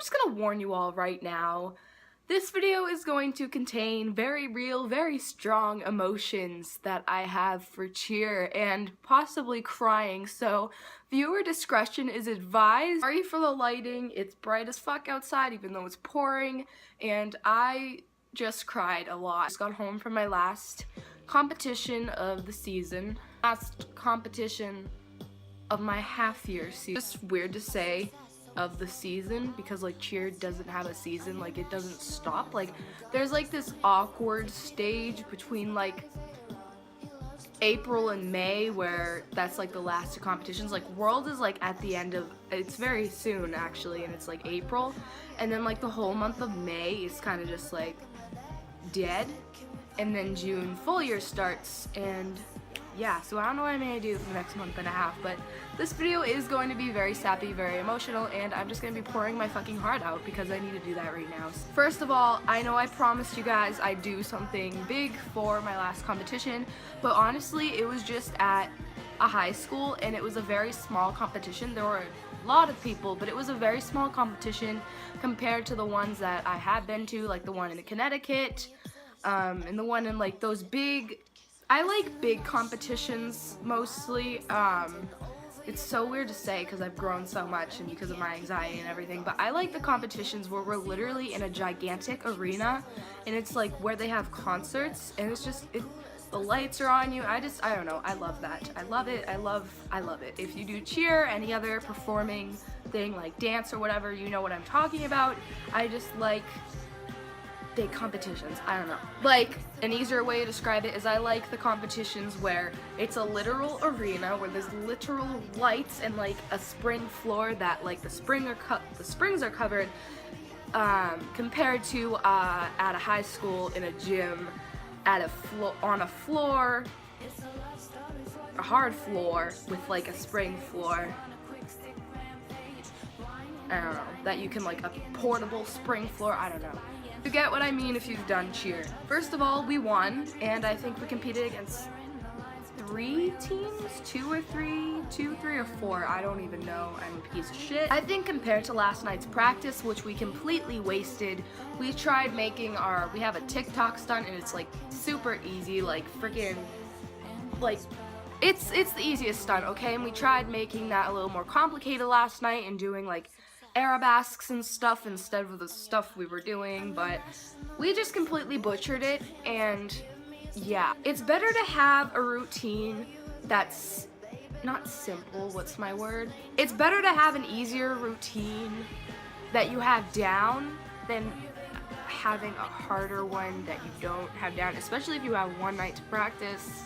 just gonna warn you all right now. This video is going to contain very real, very strong emotions that I have for cheer and possibly crying, so viewer discretion is advised. Sorry for the lighting, it's bright as fuck outside even though it's pouring, and I just cried a lot. I just got home from my last competition of the season. Last competition of my half-year season. It's weird to say of the season because like cheer doesn't have a season, like it doesn't stop. Like there's like this awkward stage between like April and May where that's like the last two competitions. Like World is like at the end of, it's very soon actually, and it's like April, and then like the whole month of May is kind of just like dead, and then June full year starts. And yeah, so I don't know what I'm gonna do for the next month and a half, but this video is going to be very sappy, very emotional, and I'm just gonna be pouring my fucking heart out because I need to do that right now. First of all, I know I promised you guys I'd do something big for my last competition, but honestly, it was just at a high school, and it was a very small competition. There were a lot of people, but it was a very small competition compared to the ones that I had been to, like the one in Connecticut, and the one in like those big, I like big competitions mostly. It's so weird to say because I've grown so much and because of my anxiety and everything, but I like the competitions where we're literally in a gigantic arena and it's like where they have concerts and it's just, the lights are on you. I don't know, I love that. I love it, I love it. If you do cheer, any other performing thing like dance or whatever, you know what I'm talking about. I just like big competitions. I don't know. Like, an easier way to describe it is I like the competitions where it's a literal arena where there's literal lights and like a spring floor that like the springs are covered, compared to at a high school in a gym at on a floor, a hard floor with like a spring floor. I don't know, that you can like a portable spring floor, I don't know. You get what I mean if you've done cheer. First of all, we won, and I think we competed against 3 teams? 2 or 4, I don't even know, I'm a piece of shit. I think compared to last night's practice, which we completely wasted, we tried making we have a TikTok stunt, and it's like super easy, like freaking, like, it's the easiest stunt, okay? And we tried making that a little more complicated last night and doing like arabesques and stuff instead of the stuff we were doing, but we just completely butchered it. And yeah, it's better to have a routine that's not simple, what's my word? It's better to have an easier routine that you have down than having a harder one that you don't have down, especially if you have one night to practice.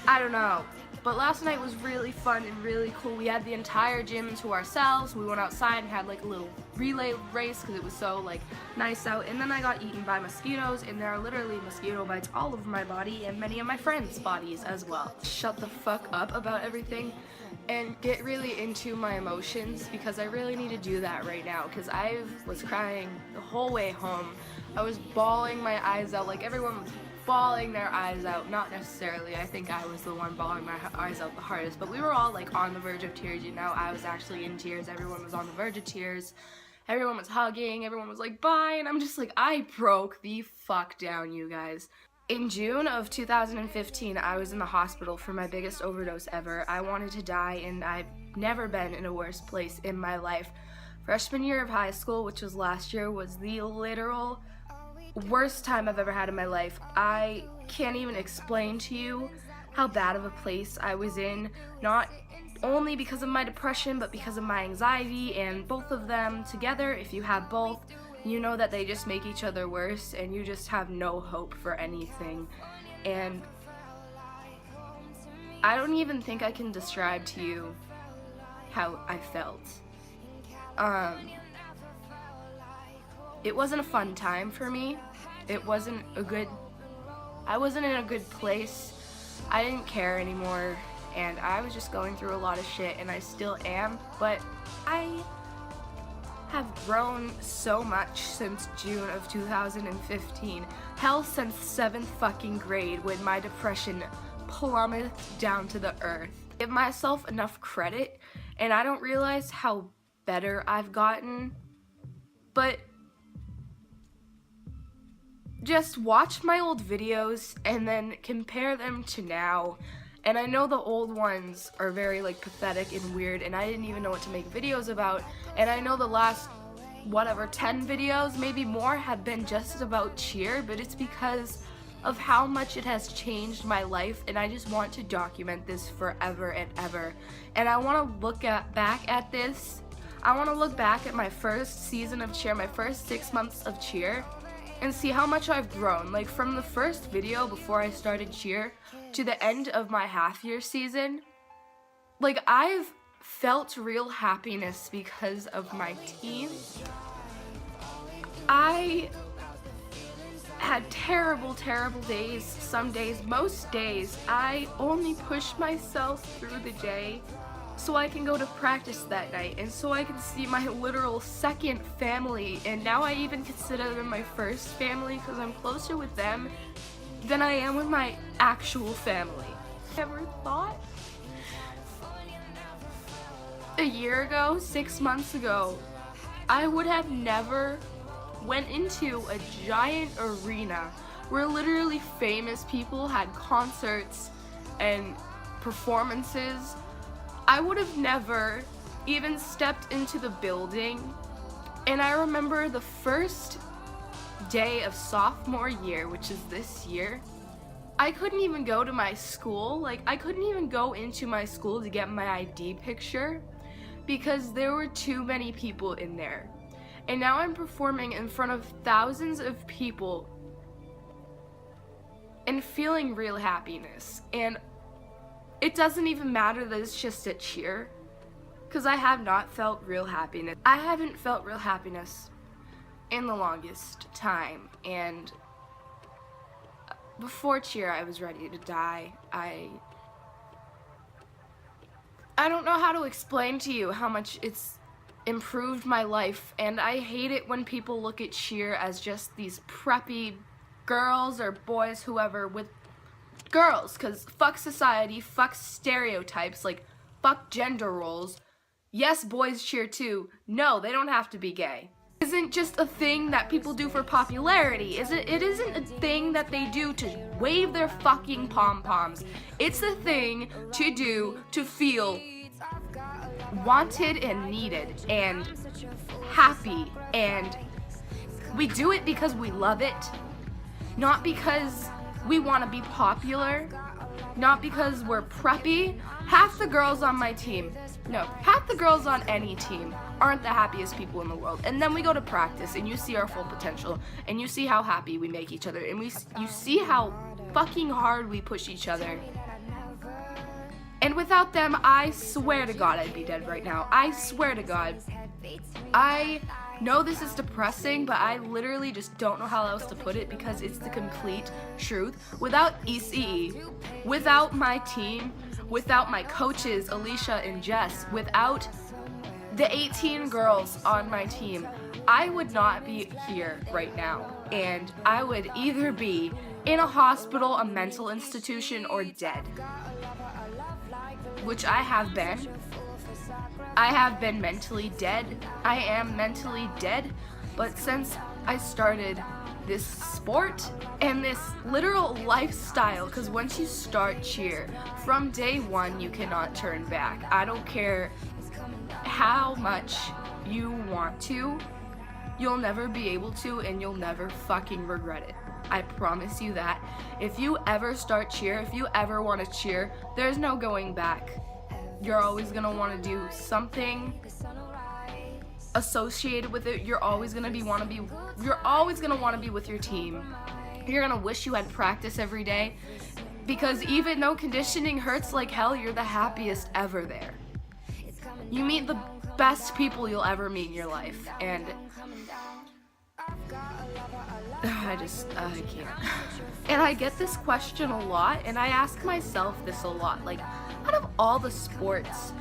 I don't know. But last night was really fun and really cool. We had the entire gym to ourselves. We went outside and had like a little relay race because it was so like nice out. And then I got eaten by mosquitoes, and there are literally mosquito bites all over my body and many of my friends' bodies as well. Shut the fuck up about everything and get really into my emotions because I really need to do that right now because I was crying the whole way home. I was bawling my eyes out, like everyone was bawling their eyes out. Not necessarily, I think I was the one bawling my eyes out the hardest, but we were all like on the verge of tears, you know. I was actually in tears, everyone was on the verge of tears, everyone was hugging, everyone was like bye, and I'm just like, I broke the fuck down, you guys. In June of 2015, I was in the hospital for my biggest overdose ever. I wanted to die, and I've never been in a worse place in my life. Freshman year of high school, which was last year, was the literal worst time I've ever had in my life. I can't even explain to you how bad of a place I was in, not only because of my depression, but because of my anxiety, and both of them together, if you have both, you know that they just make each other worse, and you just have no hope for anything. And I don't even think I can describe to you how I felt. It wasn't a fun time for me. I wasn't in a good place. I didn't care anymore, and I was just going through a lot of shit, and I still am, but I have grown so much since June of 2015. Hell, since 7th fucking grade when my depression plummeted down to the earth. Give myself enough credit, and I don't realize how better I've gotten But just watch my old videos and then compare them to now. And I know the old ones are very like pathetic and weird, and I didn't even know what to make videos about. And I know the last, 10 videos, maybe more, have been just about cheer, but it's because of how much it has changed my life, and I just want to document this forever and ever. And I want to look back at this. I want to look back at my first season of cheer, my first 6 months of cheer, and see how much I've grown. Like from the first video before I started cheer to the end of my half-year season, like I've felt real happiness because of my team. I had terrible days. Some days, most days, I only push myself through the day so I can go to practice that night, and so I can see my literal second family, and now I even consider them my first family because I'm closer with them than I am with my actual family. Ever thought? A year ago, 6 months ago, I would have never went into a giant arena where literally famous people had concerts and performances. I would have never even stepped into the building. And I remember the first day of sophomore year, which is this year, I couldn't even go to my school. Like, I couldn't even go into my school to get my ID picture because there were too many people in there. And now I'm performing in front of thousands of people and feeling real happiness. And it doesn't even matter that it's just a cheer, because I have not felt real happiness. I haven't felt real happiness in the longest time. And before cheer, I was ready to die. I don't know how to explain to you how much it's improved my life, and I hate it when people look at cheer as just these preppy girls or boys, whoever, with girls, because fuck society, fuck stereotypes, like fuck gender roles. Yes, boys cheer too. No, they don't have to be gay. It isn't just a thing that people do for popularity. It isn't a thing that they do to wave their fucking pom-poms. It's a thing to do to feel wanted and needed and happy, and we do it because we love it, not because we want to be popular, not because we're preppy. Half the girls on my team, half the girls on any team aren't the happiest people in the world. And then we go to practice and you see our full potential, and you see how happy we make each other, and you see how fucking hard we push each other. And without them, I swear to God, I'd be dead right now. I swear to God. I know this is depressing, but I literally just don't know how else to put it because it's the complete truth. Without ECE, without my team, without my coaches, Alicia and Jess, without the 18 girls on my team, I would not be here right now. And I would either be in a hospital, a mental institution, or dead. Which I have been. I have been mentally dead. I am mentally dead. But since I started this sport and this literal lifestyle, because once you start cheer, from day one you cannot turn back. I don't care how much you want to, you'll never be able to, and you'll never fucking regret it. I promise you that. If you ever start cheer, if you ever want to cheer, there's no going back. You're always going to want to do something associated with it. You're always going to want to be with your team. You're going to wish you had practice every day, because even though conditioning hurts like hell, you're the happiest ever there. You meet the best people you'll ever meet in your life, and I can't. And I get this question a lot, and I ask myself this a lot, like, out of all the sports,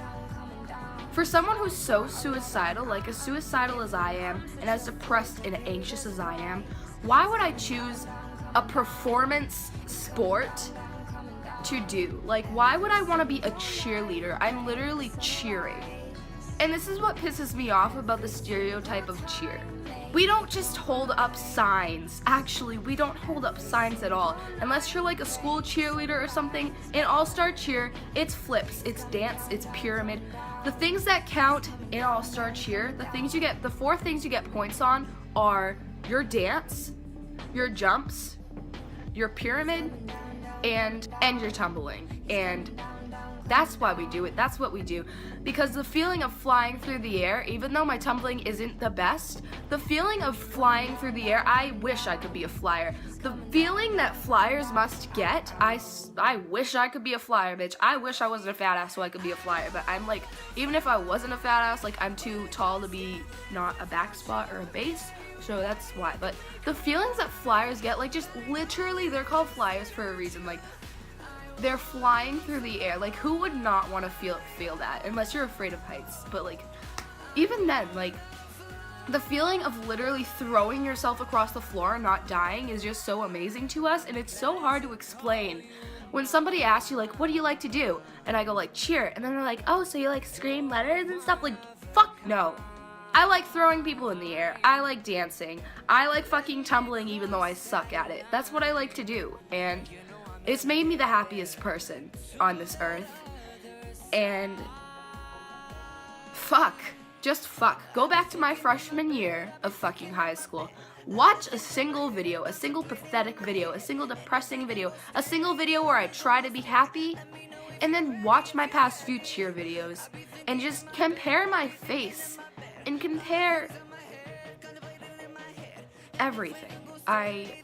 for someone who's so suicidal, like as suicidal as I am, and as depressed and anxious as I am, why would I choose a performance sport to do? Like, why would I want to be a cheerleader? I'm literally cheering. And this is what pisses me off about the stereotype of cheer. We don't just hold up signs. Actually, we don't hold up signs at all. Unless you're like a school cheerleader or something. In All-Star Cheer, it's flips, it's dance, it's pyramid. The things that count in All-Star Cheer, the 4 things you get points on are your dance, your jumps, your pyramid, and your tumbling. And that's why we do it. That's what we do. Because the feeling of flying through the air, even though my tumbling isn't the best, the feeling of flying through the air, I wish I could be a flyer. The feeling that flyers must get, I wish I could be a flyer, bitch. I wish I wasn't a fat ass so I could be a flyer. But I'm like, even if I wasn't a fat ass, like I'm too tall to be not a back spot or a base. So that's why. But the feelings that flyers get, like just literally, they're called flyers for a reason. Like, they're flying through the air. Like, who would not want to feel that? Unless you're afraid of heights. But like, even then, like, the feeling of literally throwing yourself across the floor and not dying is just so amazing to us, and it's so hard to explain. When somebody asks you, like, what do you like to do? And I go, like, cheer. And then they're like, oh, so you like scream letters and stuff? Like, fuck no. I like throwing people in the air. I like dancing. I like fucking tumbling even though I suck at it. That's what I like to do. And it's made me the happiest person on this earth. And fuck. Just fuck. Go back to my freshman year of fucking high school. Watch a single video, a single pathetic video, a single depressing video, a single video where I try to be happy, and then watch my past few cheer videos and just compare my face and compare everything. I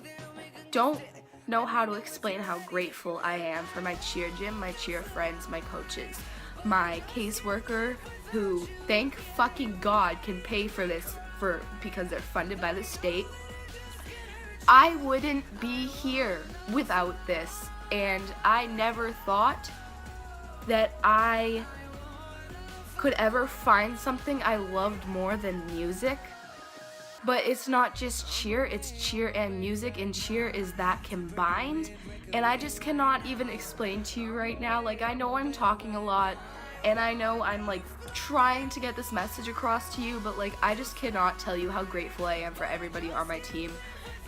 don't know how to explain how grateful I am for my cheer gym, my cheer friends, my coaches, my caseworker, who, thank fucking God, can pay for this because they're funded by the state. I wouldn't be here without this, and I never thought that I could ever find something I loved more than music. But it's not just cheer, it's cheer and music, and cheer is that combined. And I just cannot even explain to you right now. Like, I know I'm talking a lot, and I know I'm like trying to get this message across to you, but like, I just cannot tell you how grateful I am for everybody on my team.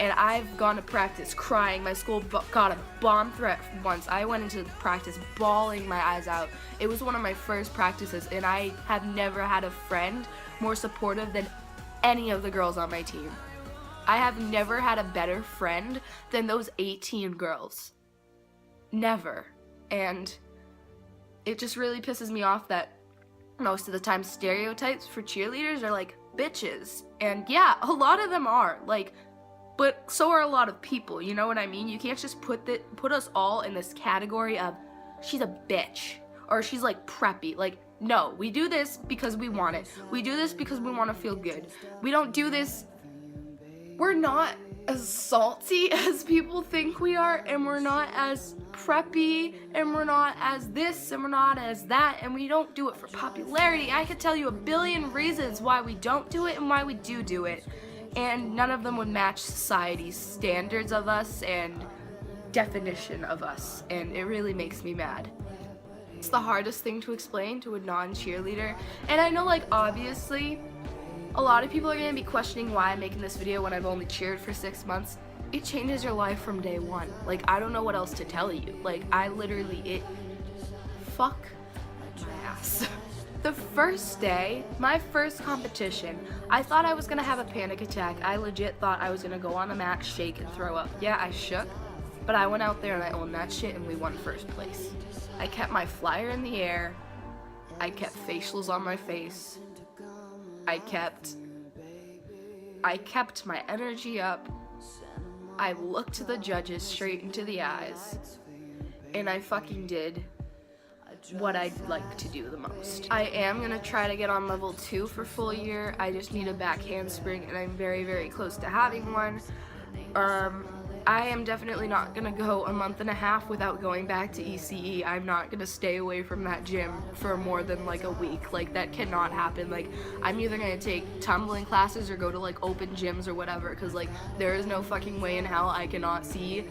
And I've gone to practice crying. My school got a bomb threat once. I went into practice bawling my eyes out. It was one of my first practices, and I have never had a friend more supportive than any of the girls on my team. I have never had a better friend than those 18 girls. Never. And it just really pisses me off that most of the time stereotypes for cheerleaders are like bitches. And yeah, a lot of them are. Like, but so are a lot of people, you know what I mean? You can't just put us all in this category of she's a bitch or she's like preppy. Like, no, we do this because we want it. We do this because we want to feel good. We don't do this. We're not as salty as people think we are, and we're not as preppy, and we're not as this, and we're not as that, and we don't do it for popularity. I could tell you a billion reasons why we don't do it and why we do it. And none of them would match society's standards of us and definition of us, and it really makes me mad. It's the hardest thing to explain to a non-cheerleader, and I know, like, obviously a lot of people are going to be questioning why I'm making this video when I've only cheered for 6 months. It changes your life from day one. Like, I don't know what else to tell you. Like, I literally, fuck my ass. The first day, my first competition, I thought I was gonna have a panic attack. I legit thought I was gonna go on the mat, shake, and throw up. Yeah, I shook, but I went out there and I owned that shit, and we won first place. I kept my flyer in the air. I kept facials on my face. I kept my energy up. I looked the judges straight into the eyes, and I fucking did what I'd like to do the most. I am gonna try to get on level 2 for full year. I just need a back handspring, and I'm very, very close to having one. I am definitely not gonna go a month and a half without going back to ECE. I'm not gonna stay away from that gym for more than like a week. Like, that cannot happen. Like, I'm either gonna take tumbling classes or go to like open gyms or whatever, because like there is no fucking way in hell I cannot see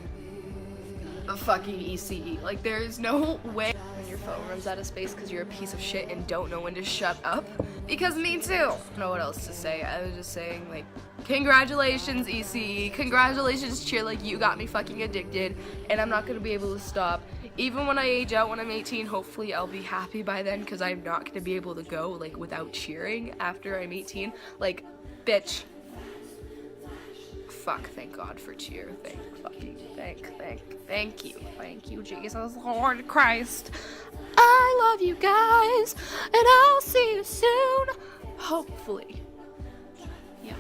the fucking ECE. Like, there's no way when your phone runs out of space because you're a piece of shit and don't know when to shut up. Because me too. I don't know what else to say. I was just saying, like, congratulations, ECE. Congratulations, cheer. Like, you got me fucking addicted, and I'm not gonna be able to stop. Even when I age out when I'm 18, hopefully I'll be happy by then, because I'm not gonna be able to go, like, without cheering after I'm 18. Like, bitch. Fuck, thank God for cheer. Thank you, Jesus, Lord Christ. I love you guys, and I'll see you soon. Hopefully. Yep.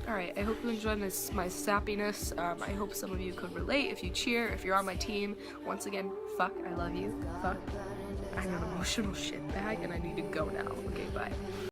Alright, I hope you enjoyed my sappiness. I hope some of you could relate if you cheer, if you're on my team. Once again, fuck, I love you. Fuck. I'm an emotional shitbag, and I need to go now. Okay, bye.